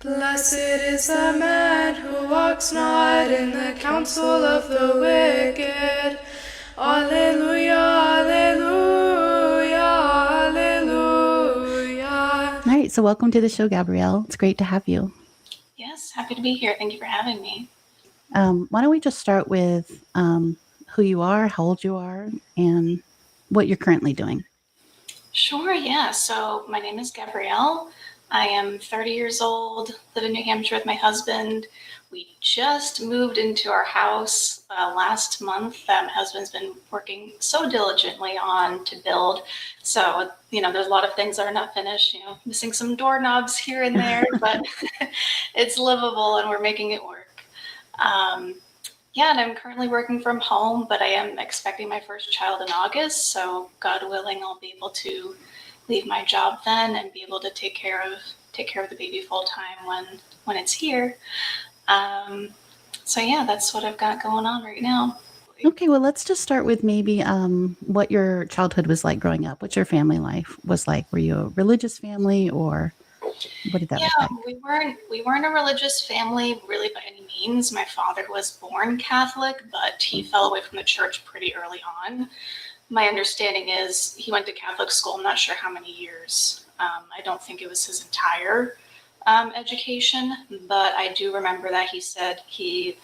Blessed is the man who walks not in the counsel of the wicked. Alleluia, alleluia, alleluia. All right, so welcome to the show, Gabrielle. It's great to have you. Yes, happy to be here. Thank you for having me. Why don't we just start with who you are, how old you are, and what you're currently doing? Sure, yeah. So my name is Gabrielle. I am 30 years old, live in New Hampshire with my husband. We just moved into our house last month that my husband's been working so diligently on to build. So, there's a lot of things that are not finished, missing some doorknobs here and there, but it's livable and we're making it work. Yeah, and I'm currently working from home, but I am expecting my first child in August. So God willing, I'll be able to leave my job then and be able to take care of the baby full time when it's here. So yeah, that's what I've got going on right now. Okay, well, let's just start with maybe what your childhood was like growing up. What your family life was like. Were you a religious family, or what did that Yeah, look like? we weren't a religious family really by any means. My father was born Catholic, but he fell away from the church pretty early on. My understanding is he went to Catholic school. I'm not sure how many years. I don't think it was his entire education, but I do remember that he said he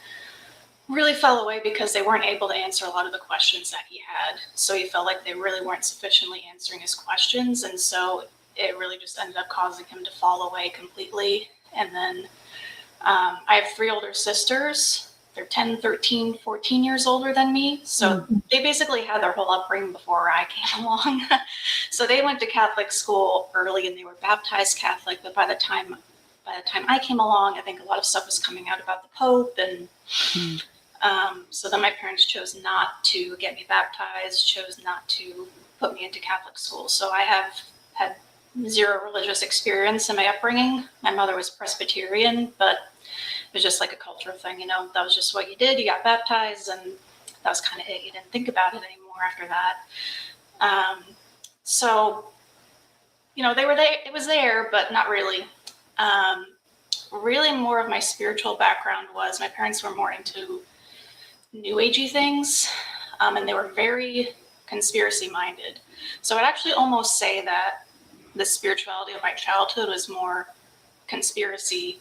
really fell away because they weren't able to answer a lot of the questions that he had. So he felt like they really weren't sufficiently answering his questions. And so it really just ended up causing him to fall away completely. And then I have three older sisters. They're 10, 13, 14 years older than me. So they basically had their whole upbringing before I came along. So they went to Catholic school early and they were baptized Catholic. But by the time I came along, I think a lot of stuff was coming out about the Pope. And so then my parents chose not to get me baptized, chose not to put me into Catholic school. So I have had zero religious experience in my upbringing. My mother was Presbyterian, but it was just like a cultural thing, that was just what you did. You got baptized and that was kind of it. You didn't think about it anymore after that. So, they were there, it was there, but not really. Really more of my spiritual background was my parents were more into new agey things, and they were very conspiracy minded. So I'd actually almost say that the spirituality of my childhood was more conspiracy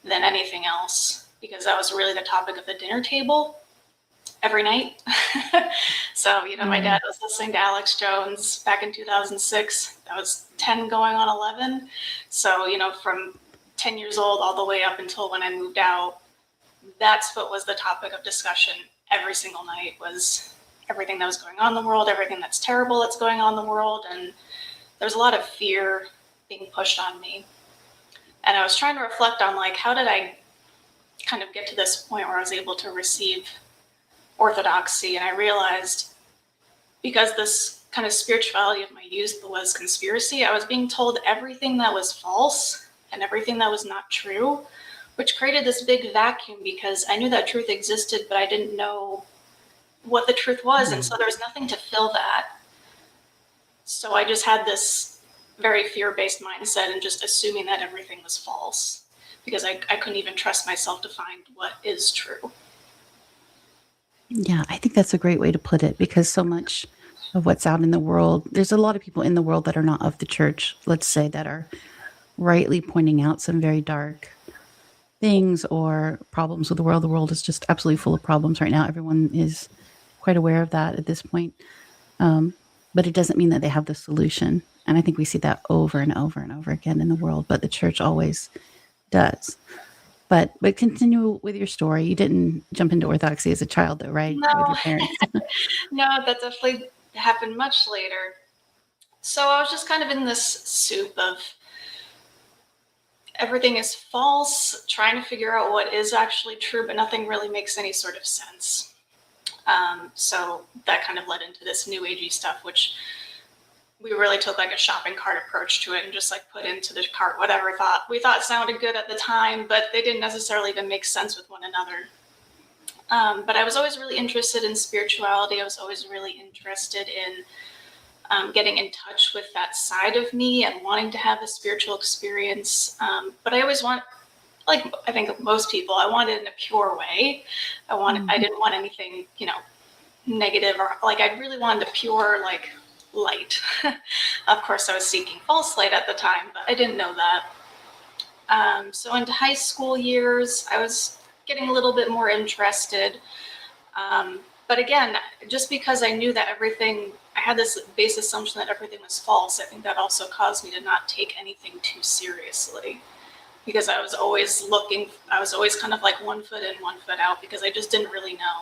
than anything else, because that was really the topic of the dinner table every night. So, my dad was listening to Alex Jones back in 2006. That was 10 going on 11. So, from 10 years old all the way up until when I moved out, that's what was the topic of discussion every single night, was everything that was going on in the world, everything that's terrible that's going on in the world. And there's a lot of fear being pushed on me. And I was trying to reflect on, like, how did I kind of get to this point where I was able to receive Orthodoxy? And I realized, because this kind of spirituality of my youth was conspiracy, I was being told everything that was false and everything that was not true, which created this big vacuum, because I knew that truth existed, but I didn't know what the truth was. And so there was nothing to fill that. So I just had this very fear-based mindset and just assuming that everything was false, because I couldn't even trust myself to find what is true. Yeah, I think that's a great way to put it, because so much of what's out in the world, there's a lot of people in the world that are not of the church, let's say, that are rightly pointing out some very dark things or problems with the world. The world is just absolutely full of problems right now. Everyone is quite aware of that at this point. But it doesn't mean that they have the solution. And I think we see that over and over and over again in the world, but the church always does. But continue with your story. You didn't jump into Orthodoxy as a child, though, right? No, With your parents. no, that definitely happened much later. So I was just kind of in this soup of everything is false, trying to figure out what is actually true, but nothing really makes any sort of sense. So that kind of led into this new agey stuff, which we really took like a shopping cart approach to it and just like put into the cart whatever we thought sounded good at the time, but they didn't necessarily even make sense with one another. But I was always really interested in spirituality. I was always really interested in getting in touch with that side of me and wanting to have a spiritual experience. But I always like I think most people, I wanted it in a pure way. I didn't want anything, negative, or like I really wanted a pure like light. Of course, I was seeking false light at the time, but I didn't know that. So into high school years, I was getting a little bit more interested. But again, just because I knew that I had this base assumption that everything was false, I think that also caused me to not take anything too seriously, because I was always kind of like 1 foot in, 1 foot out, because I just didn't really know.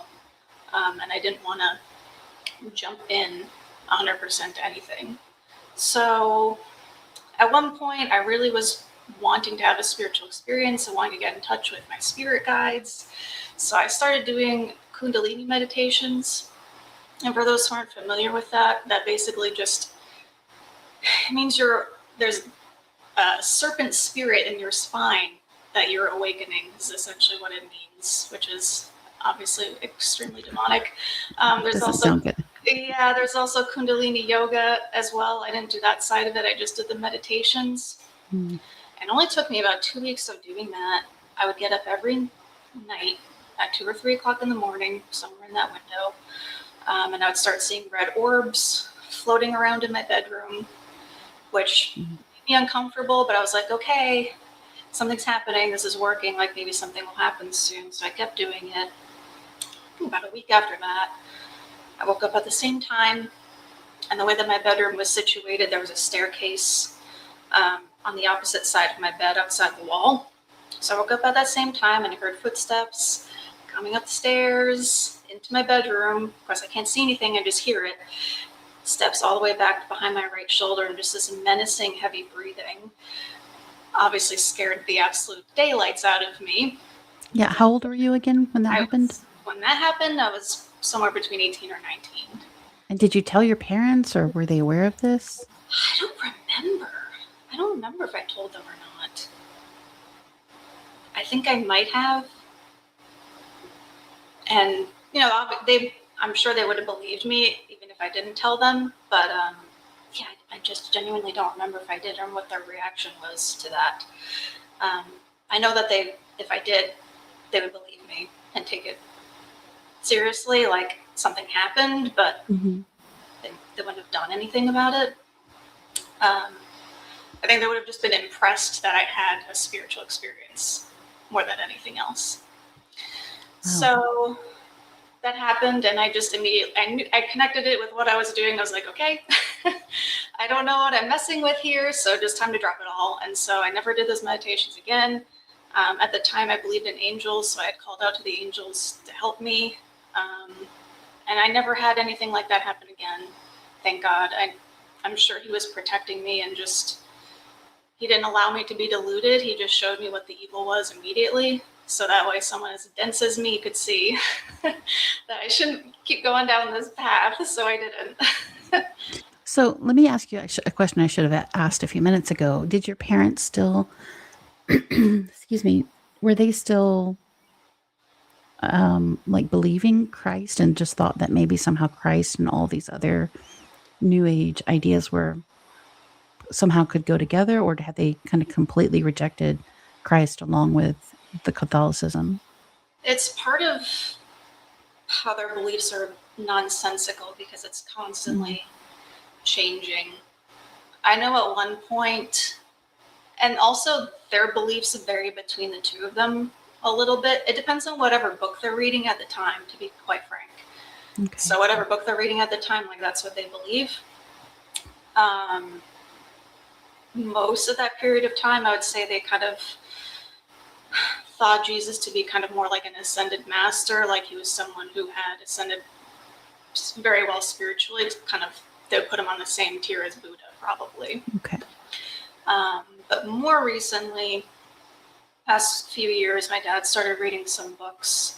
And I didn't want to jump in 100% to anything. So at one point, I really was wanting to have a spiritual experience and wanting to get in touch with my spirit guides. So I started doing Kundalini meditations. And for those who aren't familiar with that, that basically just means there's a serpent spirit in your spine that you're awakening, is essentially what it means, which is obviously extremely demonic. There's also sound good. Yeah, there's also Kundalini yoga as well. I didn't do that side of it. I just did the meditations. It only took me about 2 weeks of doing that. I would get up every night at 2 or 3 o'clock in the morning, somewhere in that window, and I would start seeing red orbs floating around in my bedroom, which made me uncomfortable, but I was like, okay, something's happening. This is working. Like maybe something will happen soon. So I kept doing it. About a week after that, I woke up at the same time, and the way that my bedroom was situated, there was a staircase on the opposite side of my bed outside the wall. So I woke up at that same time, and I heard footsteps coming up the stairs into my bedroom. Of course, I can't see anything. I just hear it. Steps all the way back behind my right shoulder, and just this menacing, heavy breathing. Obviously scared the absolute daylights out of me. Yeah. How old were you again when that happened? When that happened, I was somewhere between 18 or 19. And did you tell your parents, or were they aware of this? I don't remember if I told them or not. I think I might have. And, I'm sure they would have believed me even if I didn't tell them. But, yeah, I just genuinely don't remember if I did or what their reaction was to that. I know that if I did, they would believe me and take it seriously, like something happened, but they wouldn't have done anything about it. I think they would have just been impressed that I had a spiritual experience more than anything else. Wow. So that happened, and I just immediately, I connected it with what I was doing. I was like, okay, I don't know what I'm messing with here, so just time to drop it all. And so I never did those meditations again. At the time, I believed in angels, so I had called out to the angels to help me. And I never had anything like that happen again. Thank God. I'm sure he was protecting me, and he didn't allow me to be deluded. He just showed me what the evil was immediately. So that way someone as dense as me could see that I shouldn't keep going down this path. So I didn't. So let me ask you a question I should have asked a few minutes ago. Did your parents still, excuse me, were they still like believing Christ, and just thought that maybe somehow Christ and all these other New Age ideas were somehow could go together, or had they kind of completely rejected Christ along with the Catholicism? It's part of how their beliefs are nonsensical, because it's constantly changing. I know at one point, and also their beliefs vary between the two of them a little bit. It depends on whatever book they're reading at the time, to be quite frank. Okay. So whatever book they're reading at the time, like that's what they believe. Most of that period of time, I would say they kind of thought Jesus to be kind of more like an ascended master, like he was someone who had ascended very well spiritually. Kind of, they would put him on the same tier as Buddha, probably. Okay. But more recently, past few years, my dad started reading some books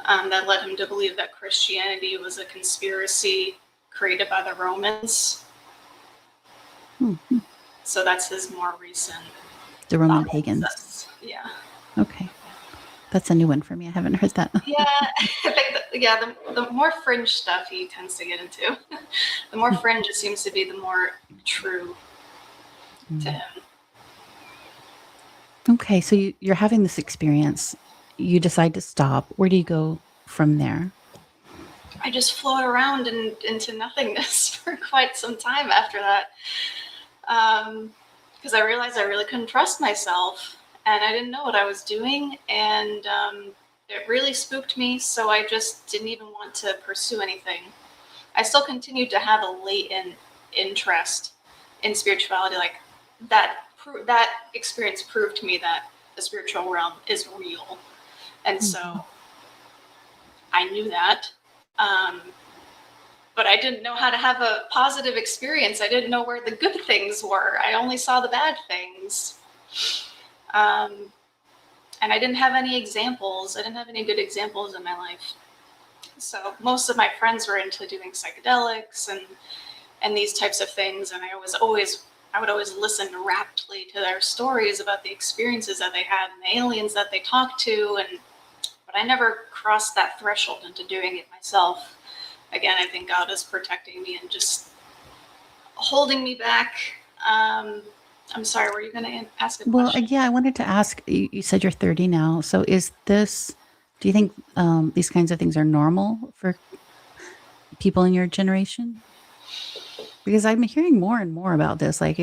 that led him to believe that Christianity was a conspiracy created by the Romans. So that's his more recent. The Roman pagans. Process. Yeah. Okay. That's a new one for me. I haven't heard that. Yeah. I think the more fringe stuff he tends to get into, the more fringe it seems to be, the more true to him. Okay, so you're having this experience. You decide to stop. Where do you go from there? I just float around into nothingness for quite some time after that. Because I realized I really couldn't trust myself and I didn't know what I was doing. And it really spooked me. So I just didn't even want to pursue anything. I still continued to have a latent interest in spirituality. Like that experience proved to me that the spiritual realm is real. And Mhm. so I knew that. Um, but I didn't know how to have a positive experience. I didn't know where the good things were. I only saw the bad things. Um, and I didn't have any examples. I didn't have any good examples in my life. So most of my friends were into doing psychedelics and these types of things. And I would always listen raptly to their stories about the experiences that they had and the aliens that they talked to. But I never crossed that threshold into doing it myself. Again, I think God is protecting me and just holding me back. I'm sorry, were you going to ask a Well, question? yeah, I wanted to ask, you said you're 30 now. So do you think these kinds of things are normal for people in your generation? Because I'm hearing more and more about this. Like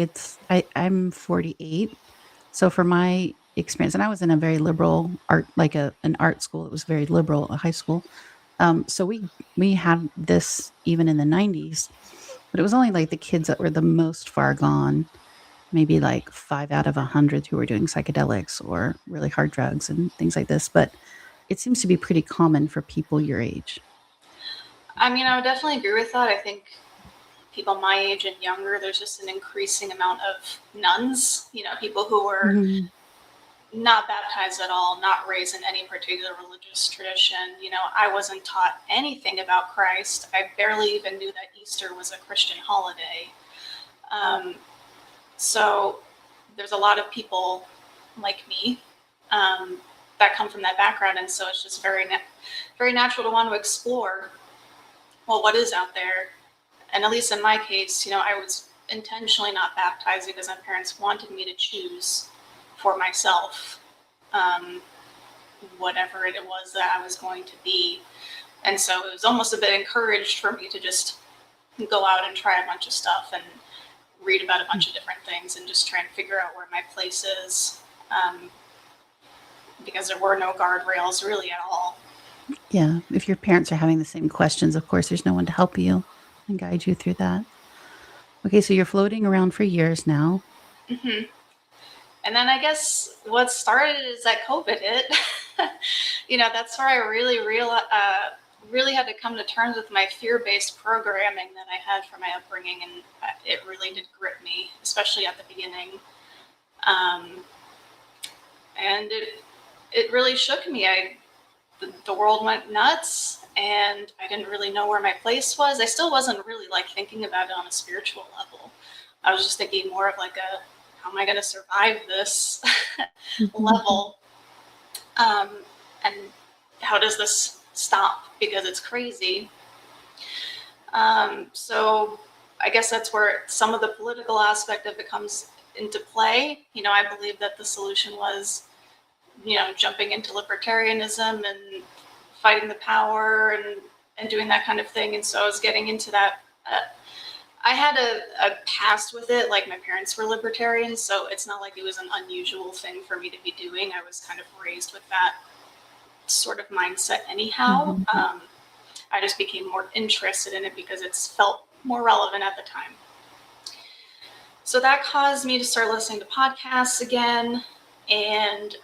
I'm 48. So for my experience, and I was in a very liberal art, like an art school. It was very liberal, a high school. So we had this even in the 90s, but it was only like the kids that were the most far gone, maybe like 5 out of 100 who were doing psychedelics or really hard drugs and things like this. But it seems to be pretty common for people your age. I mean, I would definitely agree with that. I think people my age and younger, there's just an increasing amount of nuns, people who were Mhm. not baptized at all, not raised in any particular religious tradition. I wasn't taught anything about Christ. I barely even knew that Easter was a Christian holiday. Um, so there's a lot of people like me that come from that background, and so it's just very natural to want to explore, well, what is out there. And at least in my case, I was intentionally not baptized because my parents wanted me to choose for myself um, whatever it was that I was going to be. And so it was almost a bit encouraged for me to just go out and try a bunch of stuff and read about a bunch of different things and just try and figure out where my place is, because there were no guardrails really at all. Yeah. If your parents are having the same questions, of course, there's no one to help you and guide you through that. Okay. So you're floating around for years now. Hmm. And then I guess what started is that COVID hit. That's where I really had to come to terms with my fear-based programming that I had from my upbringing, and it really did grip me, especially at the beginning. Um, and it really shook me. The world went nuts, and I didn't really know where my place was. I still wasn't really like thinking about it on a spiritual level. I was just thinking more of like how am I going to survive this Mhm. level? Um, and how does this stop? Because it's crazy. So I guess that's where some of the political aspect of it comes into play. I believe that the solution was, jumping into libertarianism and fighting the power and doing that kind of thing. And so I was getting into that. I had a past with it. Like my parents were libertarians, so it's not like it was an unusual thing for me to be doing. I was kind of raised with that sort of mindset anyhow. Mhm. I just became more interested in it because it's felt more relevant at the time. So that caused me to start listening to podcasts again. And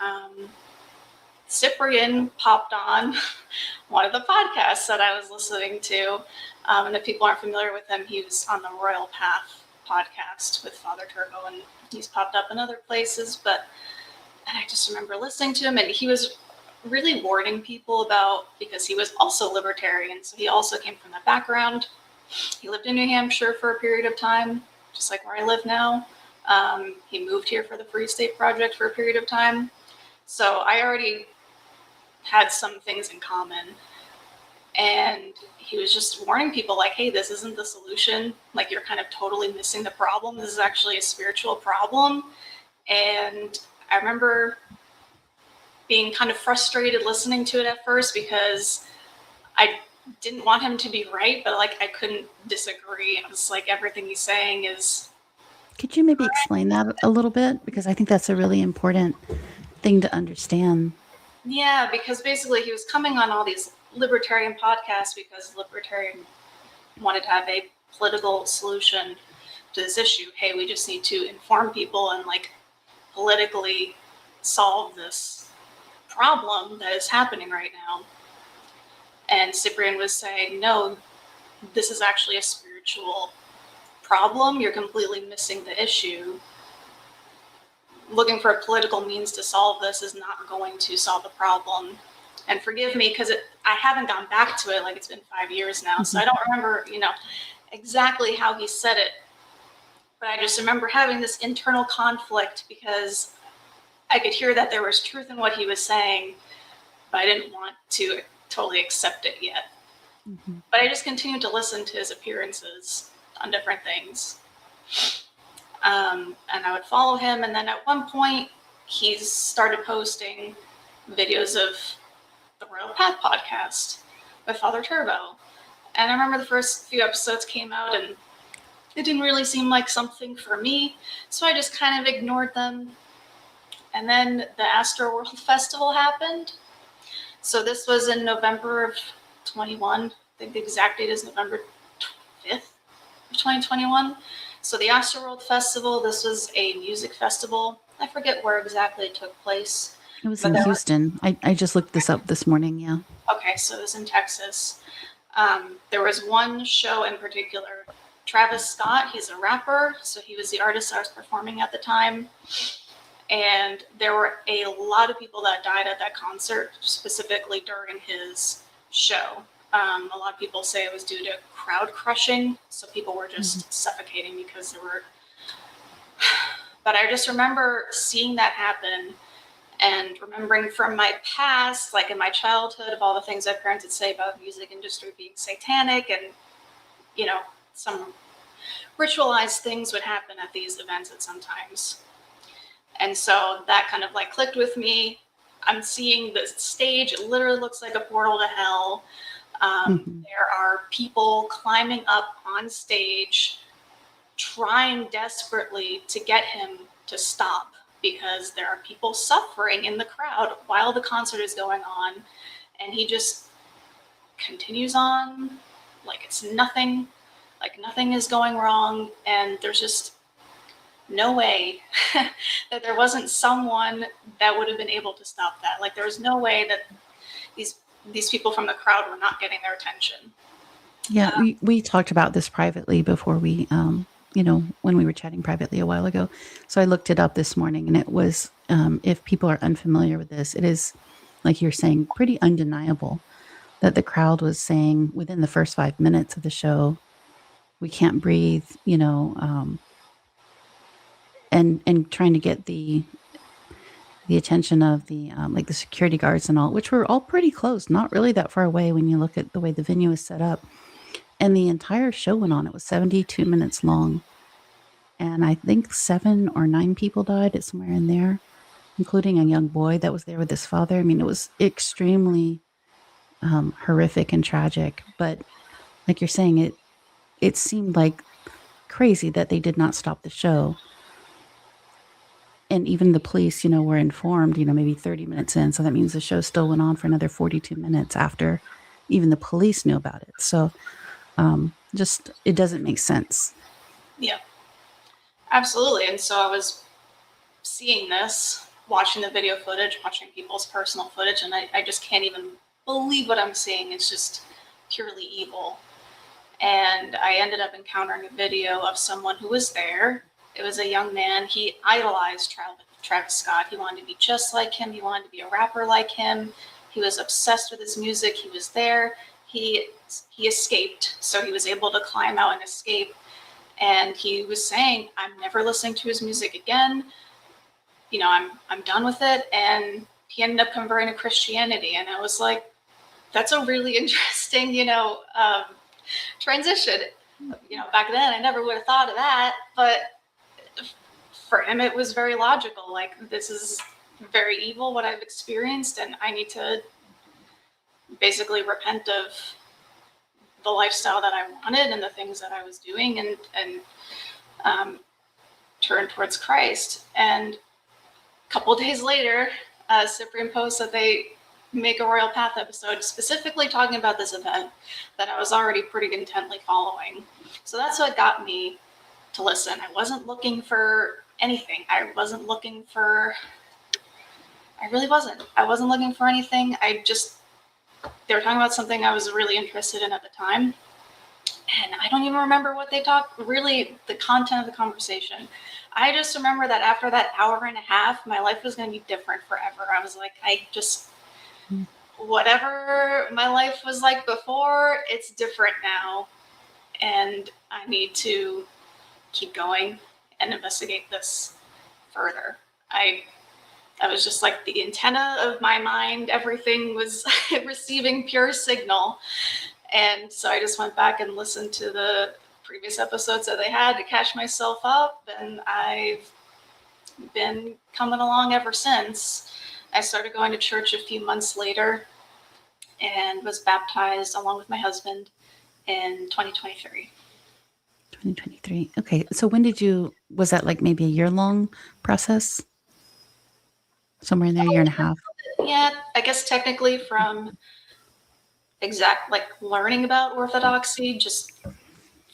Cyprian popped on one of the podcasts that I was listening to. And if people aren't familiar with him, he was on the Royal Path podcast with Father Turbo, and he's popped up in other places. And I just remember listening to him, and he was really warning people because he was also libertarian. So he also came from that background. He lived in New Hampshire for a period of time, just like where I live now. He moved here for the Free State Project for a period of time. So I already had some things in common. And he was just warning people like, hey, this isn't the solution. Like, you're kind of totally missing the problem. This is actually a spiritual problem. And I remember being kind of frustrated listening to it at first because I didn't want him to be right, but like I couldn't disagree. It was like everything he's saying is. Could you maybe explain that a little bit? Because I think that's a really important thing to understand. Yeah, because basically he was coming on all these libertarian podcasts because libertarian wanted to have a political solution to this issue. Hey, we just need to inform people and like politically solve this problem that is happening right now. And Cyprian was saying, no, this is actually a spiritual problem. You're completely missing the issue. Looking for a political means to solve this is not going to solve the problem. And forgive me because I haven't gone back to it. Like it's been 5 years now, so I don't remember, exactly how he said it. But I just remember having this internal conflict because I could hear that there was truth in what he was saying, but I didn't want to totally accept it yet. Mm-hmm. But I just continued to listen to his appearances on different things. And I would follow him. And then at one point, he started posting videos of the Royal Path podcast with Father Turbo. And I remember the first few episodes came out and it didn't really seem like something for me. So I just kind of ignored them. And then the AstroWorld Festival happened. So this was in November of 21. I think the exact date is November 5th of 2021. So the AstroWorld Festival, this was a music festival. I forget where exactly it took place. It was in Houston. I just looked this up this morning, yeah. Okay, so it was in Texas. There was one show in particular. Travis Scott, he's a rapper, so he was the artist I was performing at the time. And there were a lot of people that died at that concert, specifically during his show. A lot of people say it was due to crowd crushing, so people were just suffocating because there were. But I just remember seeing that happen and remembering from my past, like in my childhood, of all the things my parents would say about the music industry being satanic and, some ritualized things would happen at these events at sometimes. And so that kind of like clicked with me. I'm seeing the stage. It literally looks like a portal to hell. There are people climbing up on stage, trying desperately to get him to stop because there are people suffering in the crowd while the concert is going on. And he just continues on like it's nothing, like nothing is going wrong. And there's just no way that there wasn't someone that would have been able to stop that. Like there was no way that these people from the crowd were not getting their attention. Yeah, we talked about this privately before we, when we were chatting privately a while ago. So I looked it up this morning, and it was, if people are unfamiliar with this, it is, like you're saying, pretty undeniable that the crowd was saying within the first 5 minutes of the show, we can't breathe, and trying to get the attention of the the security guards and all, which were all pretty close, not really that far away when you look at the way the venue is set up. And the entire show went on. It was 72 minutes long. And I think 7 or 9 people died. It's somewhere in there, including a young boy that was there with his father. I mean, it was extremely horrific and tragic. But like you're saying, it seemed like crazy that they did not stop the show. And even the police, were informed, maybe 30 minutes in. So that means the show still went on for another 42 minutes after even the police knew about it. So just, it doesn't make sense. Yeah, absolutely. And so I was seeing this, watching the video footage, watching people's personal footage, and I just can't even believe what I'm seeing. It's just purely evil. And I ended up encountering a video of someone who was there. It was a young man. He idolized Travis Scott. He wanted to be just like him. He wanted to be a rapper like him. He was obsessed with his music. He was there. He escaped. So he was able to climb out and escape. And he was saying, I'm never listening to his music again. I'm done with it. And he ended up converting to Christianity. And I was like, that's a really interesting, transition. Back then I never would have thought of that. But for him, it was very logical. Like, this is very evil, what I've experienced, and I need to basically repent of the lifestyle that I wanted and the things that I was doing, and turn towards Christ. And a couple of days later, Cyprian posts that they make a Royal Path episode specifically talking about this event that I was already pretty intently following. So that's what got me to listen. I wasn't looking for anything. I really wasn't. I wasn't looking for anything. They were talking about something I was really interested in at the time. And I don't even remember what they talked, really the content of the conversation. I just remember that after that hour and a half, my life was going to be different forever. I was like, whatever my life was like before, it's different now. And I need to keep going and investigate this further. I was just like the antenna of my mind. Everything was receiving pure signal. And so I just went back and listened to the previous episodes that they had to catch myself up. And I've been coming along ever since. I started going to church a few months later and was baptized along with my husband in 2023. 2023. Okay. So was that like maybe a year-long process? Somewhere in there, a year and a half? Yeah, I guess technically from learning about Orthodoxy, just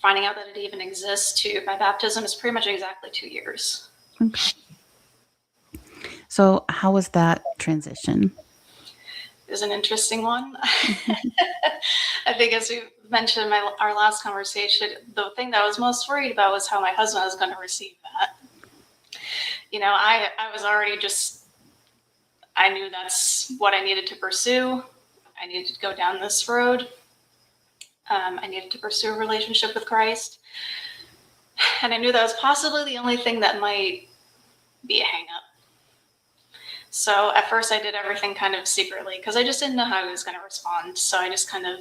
finding out that it even exists, to my baptism is pretty much exactly 2 years. Okay. So how was that transition? It was an interesting one. I think, as we mentioned in our last conversation, the thing that I was most worried about was how my husband was going to receive that. I was already I knew that's what I needed to pursue. I needed to go down this road. I needed to pursue a relationship with Christ. And I knew that was possibly the only thing that might be a hang-up. So at first I did everything kind of secretly because I just didn't know how he was going to respond. So I just kind of,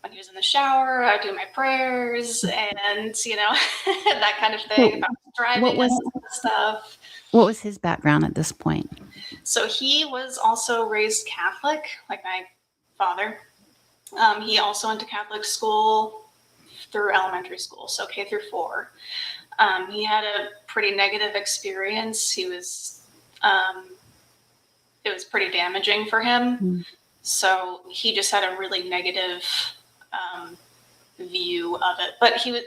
when he was in the shower, I'd do my prayers and, that kind of thing. If I was driving stuff. What was his background at this point? So he was also raised Catholic, like my father. He also went to Catholic school through elementary school, so K through 4. He had a pretty negative experience. It was pretty damaging for him. Mm. So he just had a really negative view of it. But he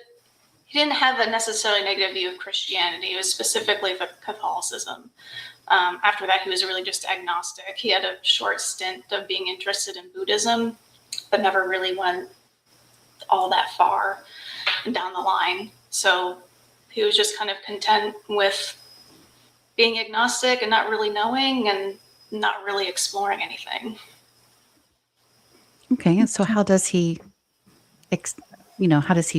didn't have a necessarily negative view of Christianity. It was specifically of Catholicism. After that, he was really just agnostic. He had a short stint of being interested in Buddhism, but never really went all that far down the line. So he was just kind of content with being agnostic and not really knowing and not really exploring anything. Okay, and so how does he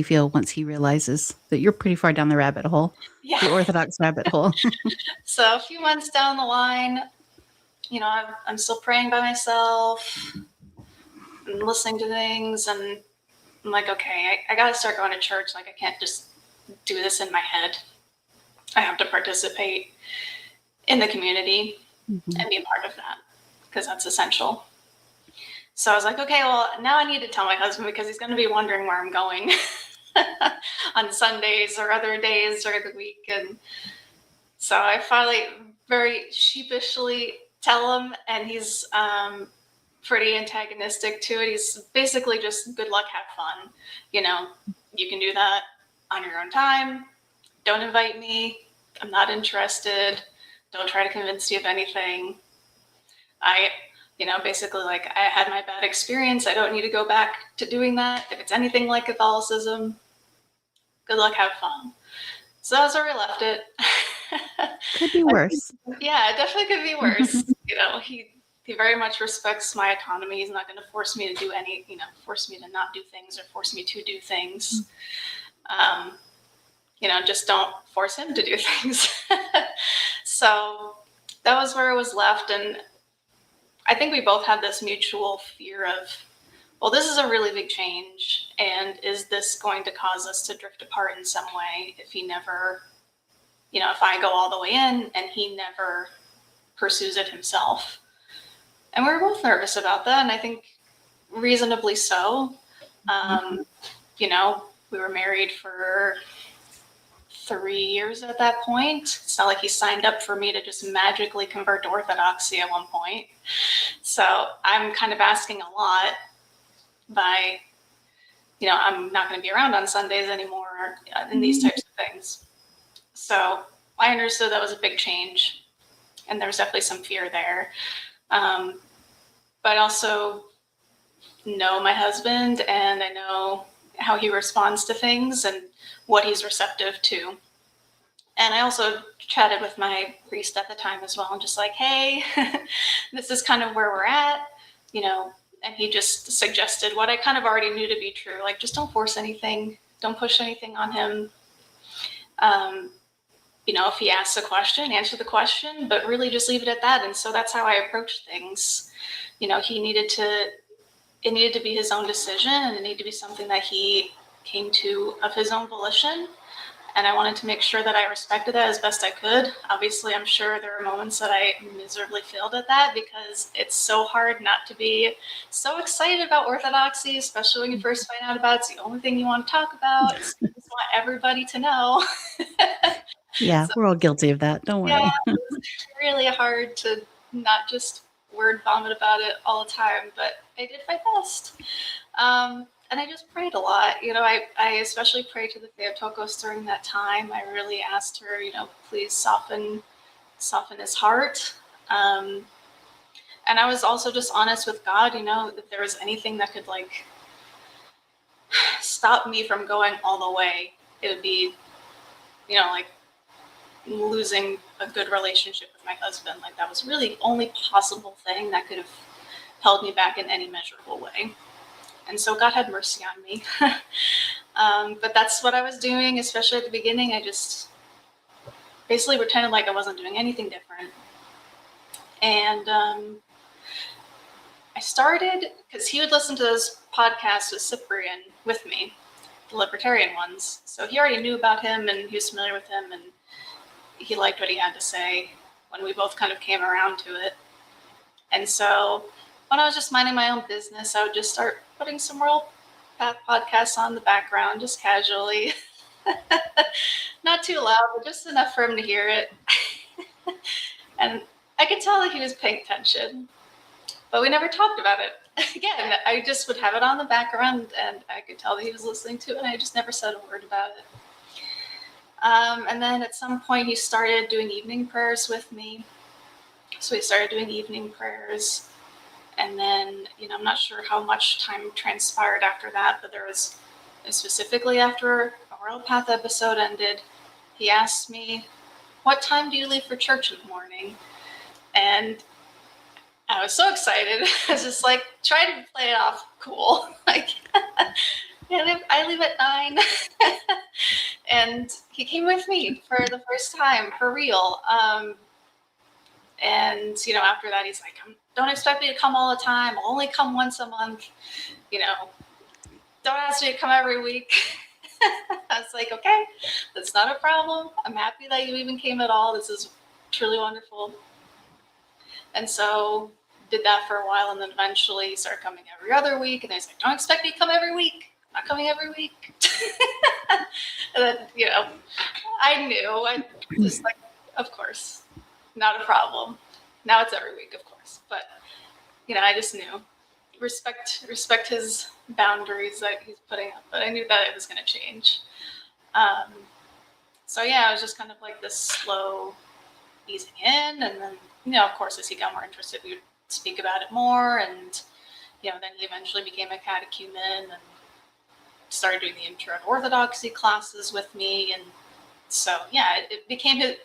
feel once he realizes that you're pretty far down the rabbit hole, the Orthodox rabbit hole? So a few months down the line, I'm still praying by myself and listening to things, and I'm like, okay, I got to start going to church. Like, I can't just do this in my head. I have to participate in the community and be a part of that because that's essential. So I was like, okay, well, now I need to tell my husband because he's going to be wondering where I'm going on Sundays or other days during the week. And so I finally very sheepishly tell him, and he's pretty antagonistic to it. He's basically just, good luck, have fun. You can do that on your own time. Don't invite me. I'm not interested. Don't try to convince me of anything. Basically, like, I had my bad experience. I don't need to go back to doing that. If it's anything like Catholicism, good luck, have fun. So that's where we left it. Could be worse. Yeah, it definitely could be worse. He very much respects my autonomy. He's not going to force me to do force me to not do things or force me to do things. Just don't force him to do things. So that was where it was left. And I think we both had this mutual fear of, well, this is a really big change. And is this going to cause us to drift apart in some way if he never if I go all the way in and he never pursues it himself. And we were both nervous about that, and I think reasonably so. We were married for 3 years at that point. It's not like he signed up for me to just magically convert to Orthodoxy at one point. So I'm kind of asking a lot by, I'm not going to be around on Sundays anymore and these types of things. So I understood that was a big change, and there was definitely some fear there. But also know my husband, and I know how he responds to things and what he's receptive to. And I also chatted with my priest at the time as well, and just like, hey, this is kind of where we're at, and he just suggested what I kind of already knew to be true. Like, just don't force anything. Don't push anything on him. If he asks a question, answer the question, but really just leave it at that. And so that's how I approached things. It needed to be his own decision, and it needed to be something that he came to of his own volition. And I wanted to make sure that I respected that as best I could. Obviously, I'm sure there are moments that I miserably failed at that, because it's so hard not to be so excited about Orthodoxy, especially when you first find out about it. It's the only thing you want to talk about. You just want everybody to know. Yeah, we're all guilty of that. Don't worry. Yeah, it's really hard to not just word vomit about it all the time, but I did my best. And I just prayed a lot. I especially prayed to the Theotokos during that time. I really asked her, please soften his heart. And I was also just honest with God, if there was anything that could stop me from going all the way, it would be, losing a good relationship with my husband. That was really the only possible thing that could have held me back in any measurable way. And so God had mercy on me. But that's what I was doing, especially at the beginning. I just basically pretended like I wasn't doing anything different. And I started, because he would listen to those podcasts with Cyprian with me, the libertarian ones. So he already knew about him, and he was familiar with him, and he liked what he had to say when we both kind of came around to it. And so when I was just minding my own business, I would just start putting some real podcasts on the background, just casually. Not too loud, but just enough for him to hear it. And I could tell that he was paying attention, but we never talked about it. Again, I just would have it on the background, and I could tell that he was listening to it, and I just never said a word about it. And then at some point he started doing evening prayers with me. So we started doing evening prayers. And then, I'm not sure how much time transpired after that, but there was, specifically after our Royal Path episode ended, he asked me, what time do you leave for church in the morning? And I was so excited. I was just trying to play it off cool. I leave at 9. And he came with me for the first time, for real. And, after that, he's like, don't expect me to come all the time. I'll only come once a month. Don't ask me to come every week. I was like, okay, that's not a problem. I'm happy that you even came at all. This is truly wonderful. And so did that for a while, and then eventually started coming every other week. And he's like, don't expect me to come every week. I'm not coming every week. And then, I knew. I just of course, not a problem. Now it's every week, of course. But, I just knew. Respect his boundaries that he's putting up. But I knew that it was going to change. So, yeah, it was just kind of this slow easing in. And then, of course, as he got more interested, we would speak about it more. And, then he eventually became a catechumen and started doing the intro to Orthodoxy classes with me. And so, yeah, it became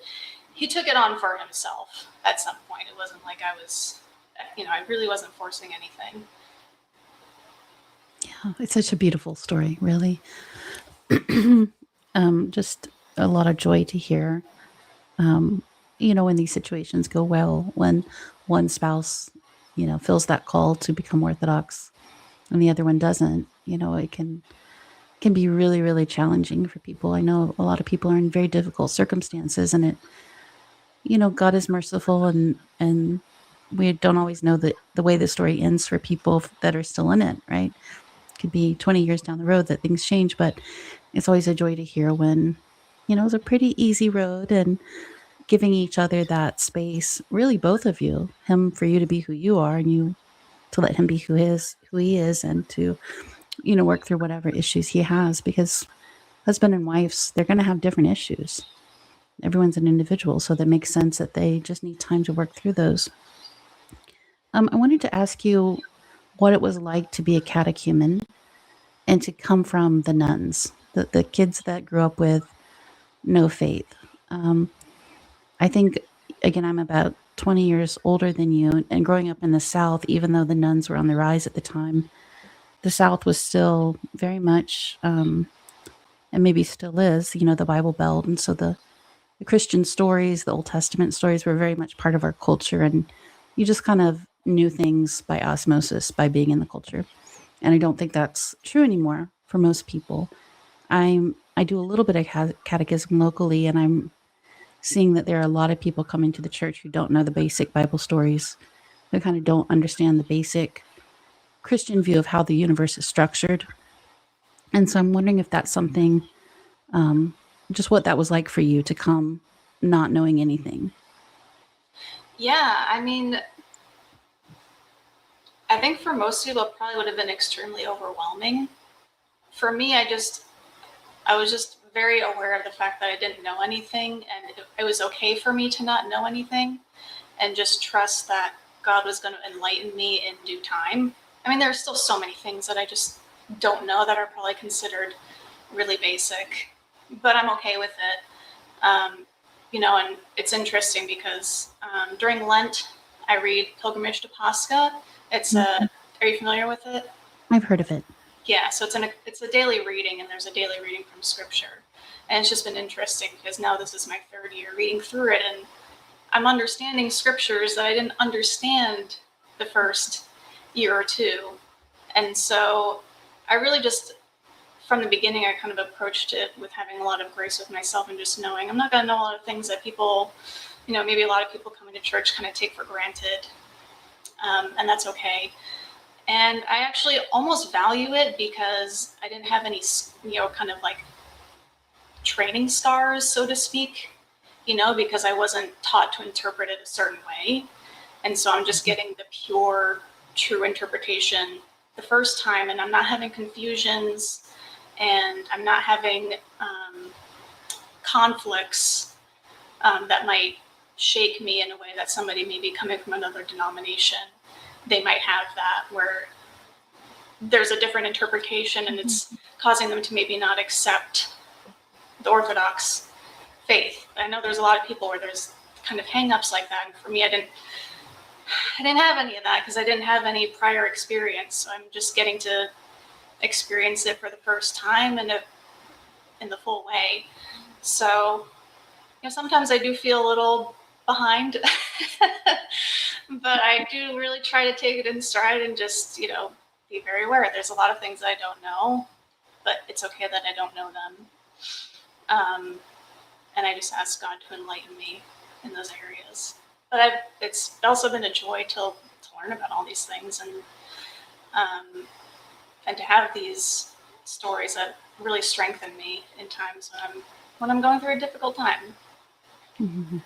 he took it on for himself at some point. It wasn't like I was, I really wasn't forcing anything. Yeah, it's such a beautiful story, really. Just a lot of joy to hear. When these situations go well, when one spouse, feels that call to become Orthodox and the other one doesn't, it can can be really, really challenging for people. I know a lot of people are in very difficult circumstances, and it, God is merciful, and we don't always know the way the story ends for people that are still in it, right? It could be 20 years down the road that things change, but it's always a joy to hear when, it's a pretty easy road, and giving each other that space, really both of you, him for you to be who you are, and you to let him be who he is, and to, work through whatever issues he has, because husband and wives, they're going to have different issues. Everyone's an individual, so that makes sense that they just need time to work through those. I wanted to ask you what it was like to be a catechumen and to come from the nuns, the kids that grew up with no faith. I think, again, I'm about 20 years older than you, and growing up in the South, even though the nuns were on the rise at the time, the South was still very much, and maybe still is, the Bible Belt. And so the Christian stories, the Old Testament stories were very much part of our culture. And you just kind of knew things by osmosis by being in the culture. And I don't think that's true anymore for most people. I do a little bit of catechism locally, and I'm seeing that there are a lot of people coming to the church who don't know the basic Bible stories, who kind of don't understand the basic Christian view of how the universe is structured. And so I'm wondering if that's something, just what that was like for you to come not knowing anything. Yeah, I mean, I think for most people, it probably would have been extremely overwhelming. For me, I was just very aware of the fact that I didn't know anything, and it was okay for me to not know anything, and just trust that God was going to enlighten me in due time. I mean, there are still so many things that I just don't know that are probably considered really basic, but I'm okay with it. And it's interesting because during Lent, I read Pilgrimage to Pascha. It's are you familiar with it? I've heard of it. Yeah, so it's a daily reading, and there's a daily reading from Scripture. And it's just been interesting because now this is my third year reading through it, and I'm understanding scriptures that I didn't understand the first year or two. And so I really just, from the beginning, I kind of approached it with having a lot of grace with myself and just knowing I'm not going to know a lot of things that people, maybe a lot of people coming to church kind of take for granted. And that's okay. And I actually almost value it because I didn't have any, kind of like training scars, so to speak, because I wasn't taught to interpret it a certain way. And so I'm just getting the pure, true interpretation the first time, and I'm not having confusions, and I'm not having conflicts that might shake me in a way that somebody maybe coming from another denomination, they might have that, where there's a different interpretation and it's causing them to maybe not accept the Orthodox faith. I know there's a lot of people where there's kind of hang-ups like that. And for me, I didn't have any of that because I didn't have any prior experience. So I'm just getting to experience it for the first time and in the full way. So, sometimes I do feel a little behind, but I do really try to take it in stride and just, be very aware. There's a lot of things I don't know, but it's okay that I don't know them. And I just ask God to enlighten me in those areas. But it's also been a joy to learn about all these things and to have these stories that really strengthen me in times when I'm going through a difficult time. Mm-hmm.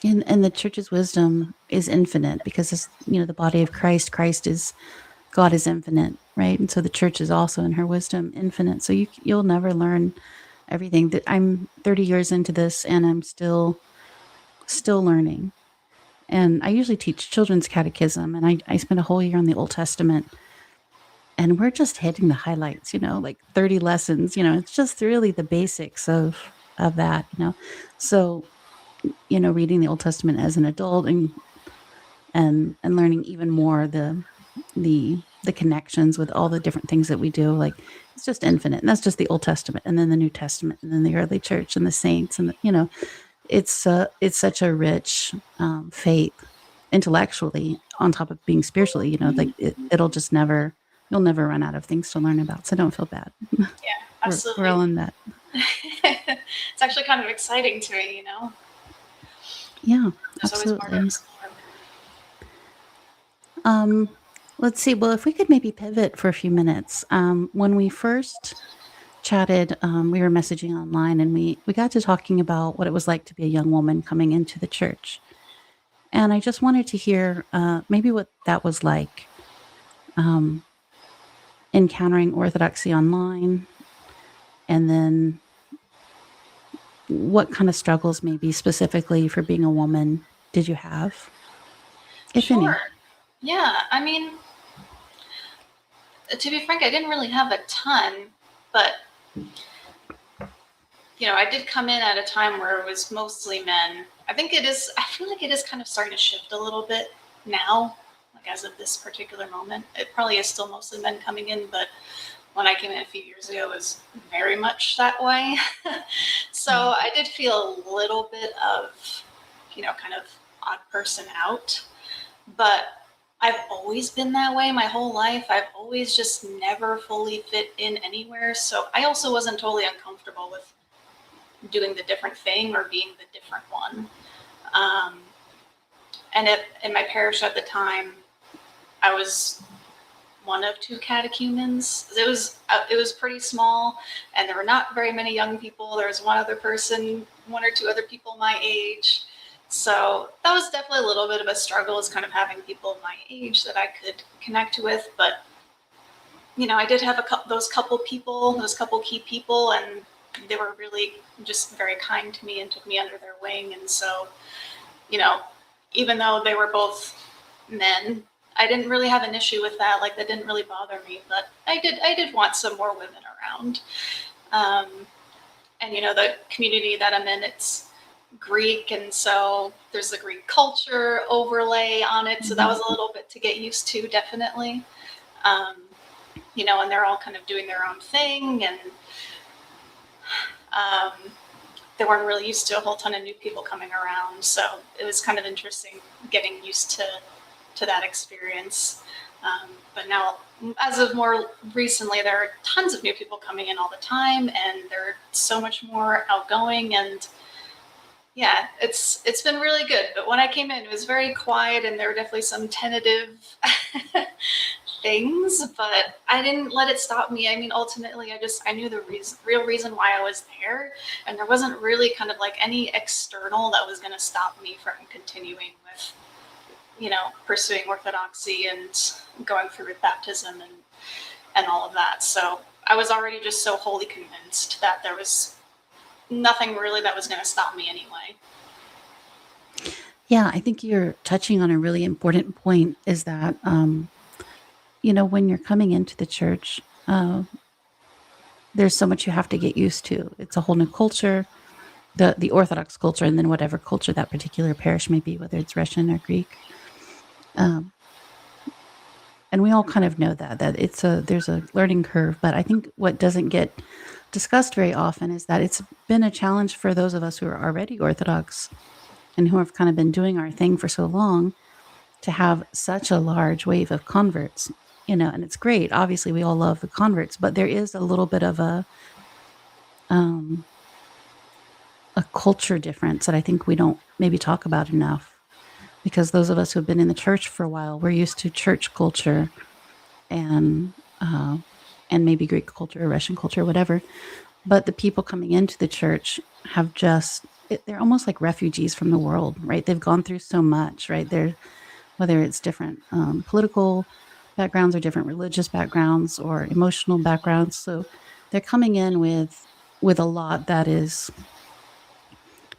And the church's wisdom is infinite because it's, the body of Christ. God is infinite, right? And so the church is also in her wisdom infinite. So you'll never learn everything. That I'm 30 years into this, and I'm still learning. And I usually teach children's catechism, and I spend a whole year on the Old Testament, and we're just hitting the highlights, like 30 lessons. It's just really the basics of that. So reading the Old Testament as an adult and learning even more the connections with all the different things that we do, like it's just infinite. And that's just the Old Testament, and then the New Testament, and then the early church and the saints, and it's such a rich faith intellectually on top of being spiritually. Like you'll never run out of things to learn about. So don't feel bad. Yeah, absolutely. We're all in that. It's actually kind of exciting to me, you know? Yeah, There's always more to absolutely. explore. Let's see. Well, if we could maybe pivot for a few minutes. When we first chatted, we were messaging online, and we got to talking about what it was like to be a young woman coming into the church. And I just wanted to hear maybe what that was like, um, encountering Orthodoxy online, and then what kind of struggles, maybe specifically for being a woman, did you have, if Sure. any? Yeah. I mean, to be frank, I didn't really have a ton, but you know, I did come in at a time where it was mostly men. I feel like it is kind of starting to shift a little bit now, like as of this particular moment. It probably is still mostly men coming in, but when I came in a few years ago, it was very much that way. So Yeah. I did feel a little bit of, you know, kind of odd person out. But I've always been that way my whole life. I've always just never fully fit in anywhere. So I also wasn't totally uncomfortable with doing the different thing or being the different one. Um, and in my parish at the time, I was one of two catechumens. It was pretty small, and there were not very many young people. There was one other person, one or two other people my age. So that was definitely a little bit of a struggle, is kind of having people my age that I could connect with. But you know, I did have those couple key people, and they were really just very kind to me and took me under their wing. And so, you know, even though they were both men, I didn't really have an issue with that. Like, that didn't really bother me. But I did want some more women around. Um, and you know, the community that I'm in, it's Greek, and so there's the Greek culture overlay on it. So that was a little bit to get used to, definitely. Um, you know, and they're all kind of doing their own thing, and um, they weren't really used to a whole ton of new people coming around. So it was kind of interesting getting used to that experience. But now, as of more recently, there are tons of new people coming in all the time, and they're so much more outgoing, and yeah, it's been really good. But when I came in, it was very quiet, and there were definitely some tentative things, but I didn't let it stop me. I mean, ultimately, I knew the real reason why I was there, and there wasn't really kind of like any external that was going to stop me from continuing with, you know, pursuing Orthodoxy and going through with baptism and all of that. So I was already just so wholly convinced that there was nothing really that was going to stop me anyway. Yeah, I think you're touching on a really important point, is that, you know, when you're coming into the church, there's so much you have to get used to. It's a whole new culture, the Orthodox culture, and then whatever culture that particular parish may be, whether it's Russian or Greek. And we all kind of know that there's a learning curve. But I think what doesn't get discussed very often is that it's been a challenge for those of us who are already Orthodox and who have kind of been doing our thing for so long, to have such a large wave of converts, you know. And it's great. Obviously, we all love the converts, but there is a little bit of a culture difference that I think we don't maybe talk about enough, because those of us who have been in the church for a while, we're used to church culture and maybe Greek culture or Russian culture or whatever. But the people coming into the church have they're almost like refugees from the world, right? They've gone through so much, right? Whether it's different political backgrounds or different religious backgrounds or emotional backgrounds. So they're coming in with a lot that is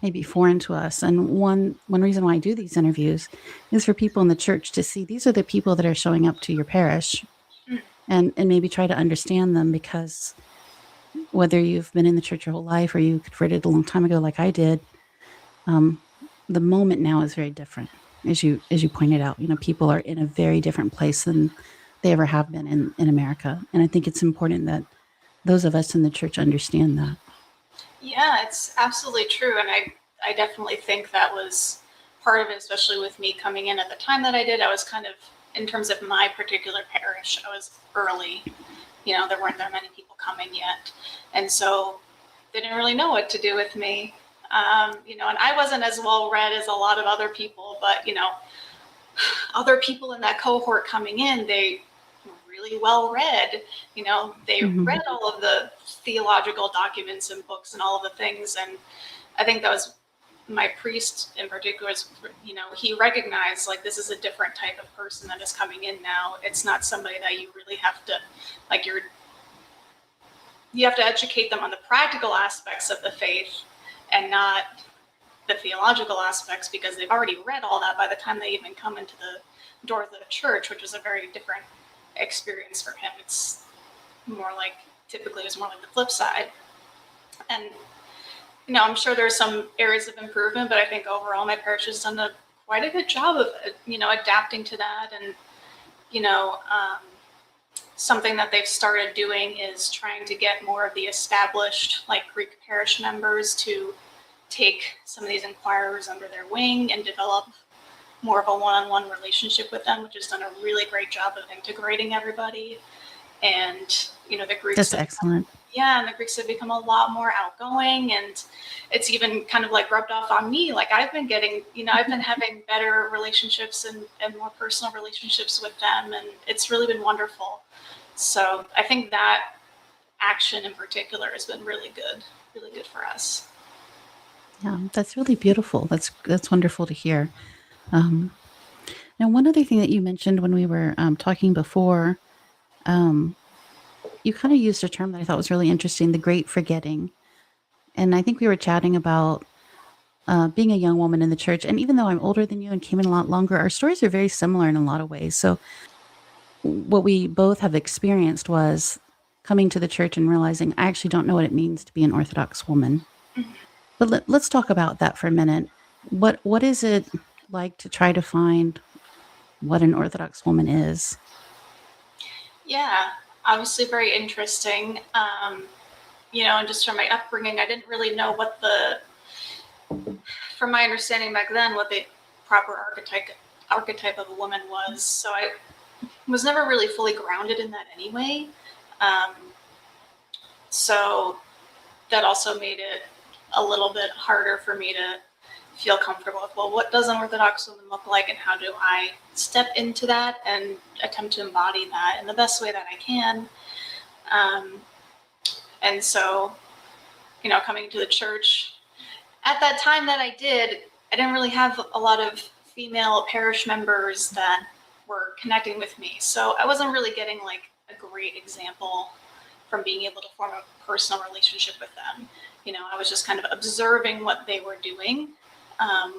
maybe foreign to us. And one reason why I do these interviews is for people in the church to see these are the people that are showing up to your parish, and maybe try to understand them, because whether you've been in the church your whole life or you converted a long time ago like I did, the moment now is very different. As you pointed out, you know, people are in a very different place than they ever have been in America. And I think it's important that those of us in the church understand that. Yeah, it's absolutely true. And I definitely think that was part of it, especially with me coming in at the time that I did. I was kind of, in terms of my particular parish, I was early. there weren't that many people coming yet. And so they didn't really know what to do with me. And I wasn't as well read as a lot of other people, but, other people in that cohort coming in, they were really well read. They Mhm. read all of the theological documents and books and all of the things. And I think that was my priest in particular, he recognized like this is a different type of person that is coming in now. It's not somebody that you really have to, like, you have to educate them on the practical aspects of the faith and not the theological aspects, because they've already read all that by the time they even come into the doors of the church, which is a very different experience for him. It's more like, typically, it's more like the flip side. And, I'm sure there's some areas of improvement, but I think overall my parish has done quite a good job of, adapting to that. And, something that they've started doing is trying to get more of the established, like, Greek parish members to take some of these inquirers under their wing and develop more of a one-on-one relationship with them, which has done a really great job of integrating everybody. And, the Greeks. That's excellent. And the Greeks have become a lot more outgoing, and it's even kind of like rubbed off on me. Like I've been getting, I've been having better relationships and more personal relationships with them, and it's really been wonderful. So I think that action in particular has been really good for us. Yeah, that's really beautiful. That's wonderful to hear. Now, one other thing that you mentioned when we were talking before, you kind of used a term that I thought was really interesting, the great forgetting. And I think we were chatting about being a young woman in the church. And even though I'm older than you and came in a lot longer, our stories are very similar in a lot of ways. So what we both have experienced was coming to the church and realizing I actually don't know what it means to be an Orthodox woman. But let's talk about that for a minute. What is it like to try to find what an Orthodox woman is? Yeah, obviously very interesting. And just from my upbringing, I didn't really know from my understanding back then, what the proper archetype of a woman was. So I was never really fully grounded in that anyway. So that also made it a little bit harder for me to feel comfortable with, well, what does an Orthodox woman look like, and how do I step into that and attempt to embody that in the best way that I can. And so, coming to the church, at that time that I didn't really have a lot of female parish members that were connecting with me. So I wasn't really getting like a great example from being able to form a personal relationship with them. I was just kind of observing what they were doing,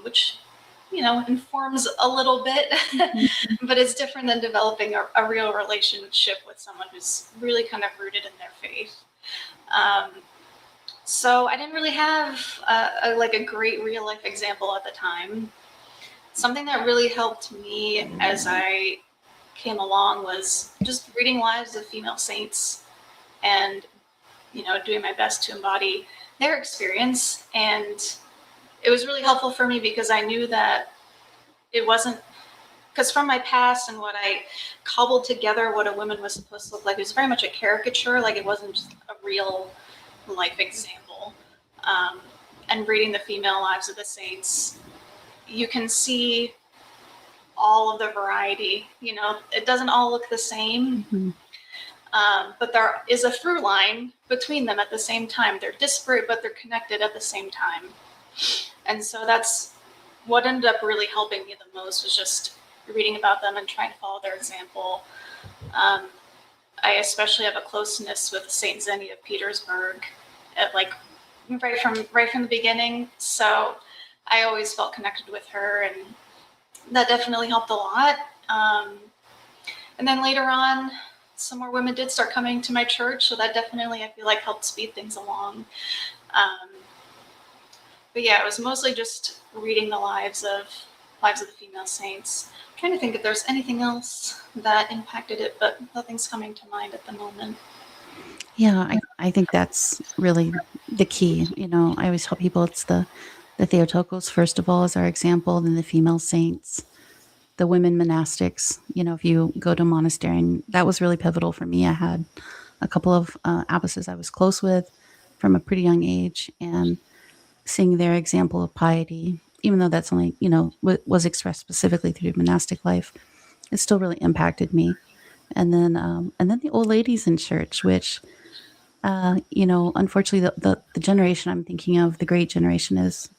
which, informs a little bit, but it's different than developing a real relationship with someone who's really kind of rooted in their faith. So I didn't really have a great real life example at the time. Something that really helped me as I came along was just reading lives of female saints and, doing my best to embody their experience. And it was really helpful for me because I knew that it wasn't, because from my past and what I cobbled together what a woman was supposed to look like, it was very much a caricature. Like it wasn't just a real life example. And reading the female lives of the saints, you can see all of the variety. It doesn't all look the same. Mm-hmm. But there is a through line between them at the same time. They're disparate, but they're connected at the same time. And so that's what ended up really helping me the most, was just reading about them and trying to follow their example. I especially have a closeness with Saint Zenny of Petersburg, right from the beginning. So I always felt connected with her, and that definitely helped a lot. And then later on, some more women did start coming to my church, so that definitely, I feel like, helped speed things along. But yeah, it was mostly just reading the lives of the female saints. I'm trying to think if there's anything else that impacted it, but nothing's coming to mind at the moment. Yeah, I think that's really the key. I always tell people it's the Theotokos, first of all, as our example, then the female saints, the women monastics. If you go to a monastery, and that was really pivotal for me. I had a couple of abbesses I was close with from a pretty young age, and seeing their example of piety, even though that's only, was expressed specifically through monastic life, it still really impacted me. And then the old ladies in church, which, unfortunately, the generation I'm thinking of, the great generation, has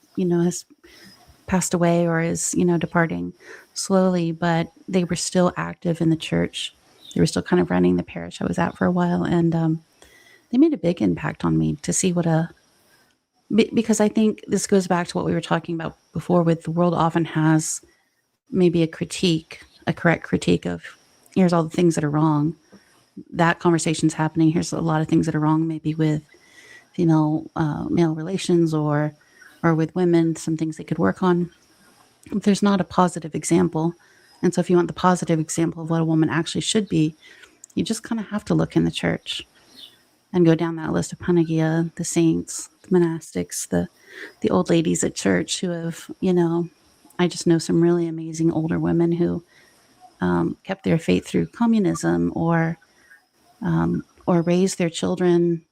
passed away or is, departing slowly, but they were still active in the church. They were still kind of running the parish I was at for a while. And they made a big impact on me to see because I think this goes back to what we were talking about before with the world often has maybe a correct critique of here's all the things that are wrong. That conversation's happening. Here's a lot of things that are wrong, maybe with female male relations or with women, some things they could work on. There's not a positive example. And so if you want the positive example of what a woman actually should be, you just kind of have to look in the church and go down that list of Panagia, the saints, the monastics, the old ladies at church who have, I just know some really amazing older women who kept their faith through communism or raised their children